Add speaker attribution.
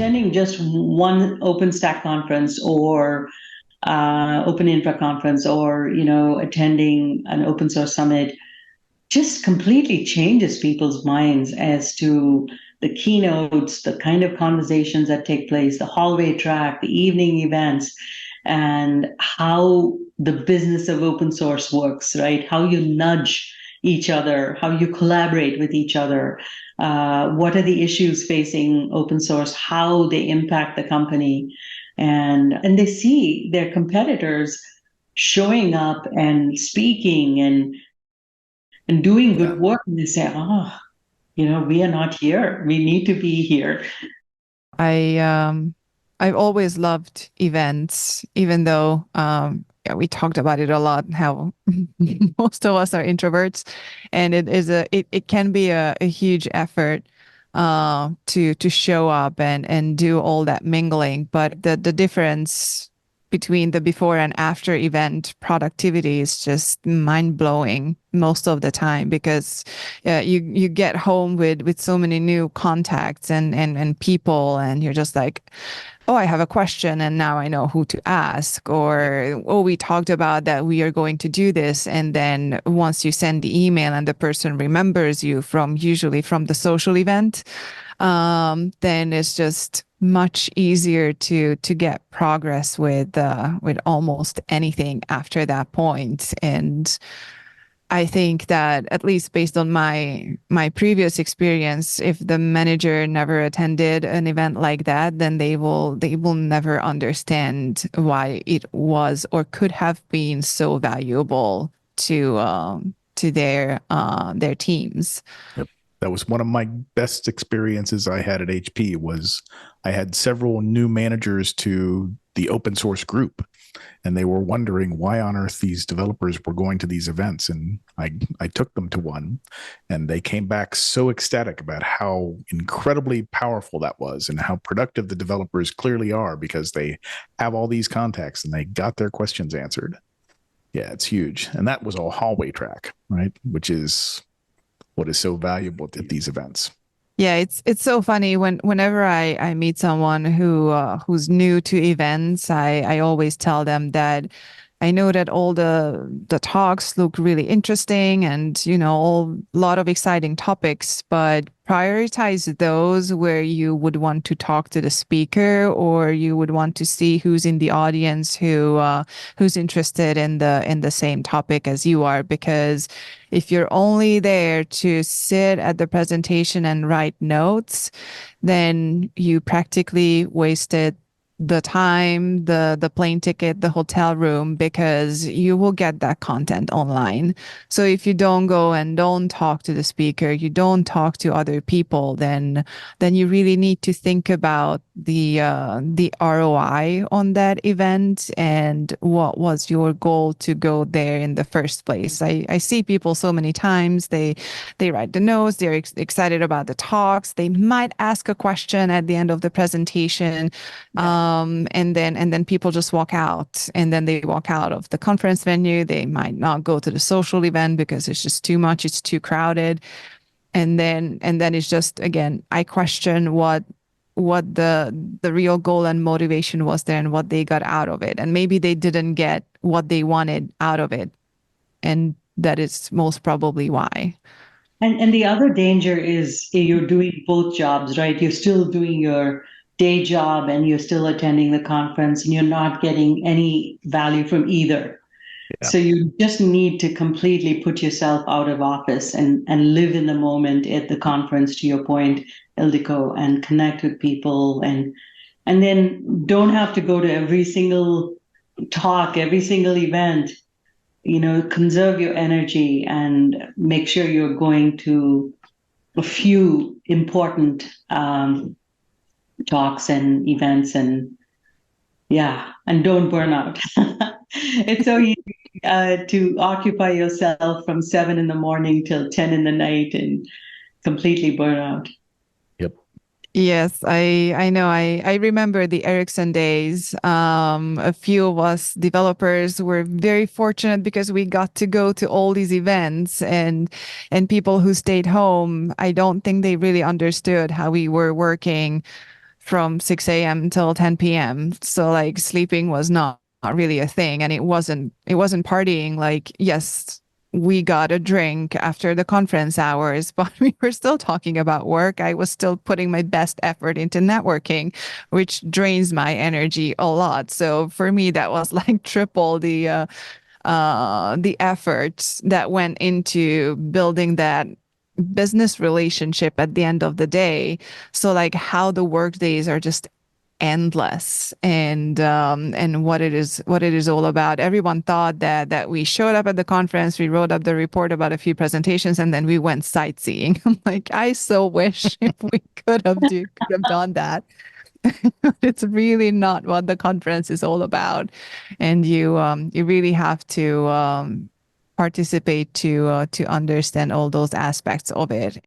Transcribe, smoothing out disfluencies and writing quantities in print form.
Speaker 1: attending just one OpenStack conference or Open Infra conference, or attending an open source summit, just completely changes people's minds as to the keynotes, the kind of conversations that take place, the hallway track, the evening events, and how the business of open source works, right? How you nudge each other, how you collaborate with each other, what are the issues facing open source, how they impact the company. And they see their competitors showing up and speaking and doing
Speaker 2: Yeah.
Speaker 1: good work, and they say, we are not here. We need to be here.
Speaker 3: I I've always loved events, even though yeah, we talked about it a lot, how most of us are introverts, and it can be a huge effort to show up and do all that mingling. But the difference between the before and after event productivity is just mind blowing most of the time, because you get home with so many new contacts and people, and you're just like, oh, I have a question and now I know who to ask. Or, oh, we talked about that we are going to do this. And then once you send the email and the person remembers you usually from the social event, then it's just much easier to get progress with almost anything after that point. And I think that, at least based on my previous experience, if the manager never attended an event like that, then they will never understand why it was or could have been so valuable to their teams.
Speaker 2: Yep. That was one of my best experiences I had at HP. Was I had several new managers to the open source group, and they were wondering why on earth these developers were going to these events. And I took them to one, and they came back so ecstatic about how incredibly powerful that was and how productive the developers clearly are because they have all these contacts and they got their questions answered. Yeah, it's huge. And that was a hallway track, right? Which is what is so valuable at these events.
Speaker 3: Yeah, it's so funny whenever I meet someone who's new to events, I always tell them that I know that all the talks look really interesting and a lot of exciting topics, but prioritize those where you would want to talk to the speaker, or you would want to see who's in the audience who's interested in the same topic as you are. Because if you're only there to sit at the presentation and write notes, then you practically wasted the time, the plane ticket, the hotel room, because you will get that content online. So if you don't go and don't talk to the speaker, you don't talk to other people, then you really need to think about the ROI on that event and what was your goal to go there in the first place. I see people so many times, they write the notes, they're excited about the talks, they might ask a question at the end of the presentation. And then people just walk out, and then they walk out of the conference venue. They might not go to the social event because it's just too much. It's too crowded. And then it's just, again, I question what the real goal and motivation was there and what they got out of it. And maybe they didn't get what they wanted out of it. And that is most probably why.
Speaker 1: And the other danger is you're doing both jobs, right? You're still doing your day job and you're still attending the conference, and you're not getting any value from either.
Speaker 2: Yeah.
Speaker 1: So you just need to completely put yourself out of office and live in the moment at the conference, to your point, Ildiko, and connect with people, and then don't have to go to every single talk, every single event. Conserve your energy and make sure you're going to a few important talks and events, and don't burn out. It's so easy to occupy yourself from 7 in the morning till 10 in the night and completely burn out.
Speaker 2: Yep.
Speaker 3: Yes, I know. I remember the Ericsson days. A few of us developers were very fortunate because we got to go to all these events, and people who stayed home, I don't think they really understood how we were working from 6 a.m. until 10 p.m. So like sleeping was not really a thing. And it wasn't partying. Like, yes, we got a drink after the conference hours, but we were still talking about work. I was still putting my best effort into networking, which drains my energy a lot. So for me, that was like triple the efforts that went into building that business relationship at the end of the day. So like how the work days are just endless, and what it is all about. Everyone thought that we showed up at the conference, we wrote up the report about a few presentations, and then we went sightseeing. I'm like, I so wish if we could have done that. It's really not what the conference is all about, and you really have to participate to understand all those aspects of it.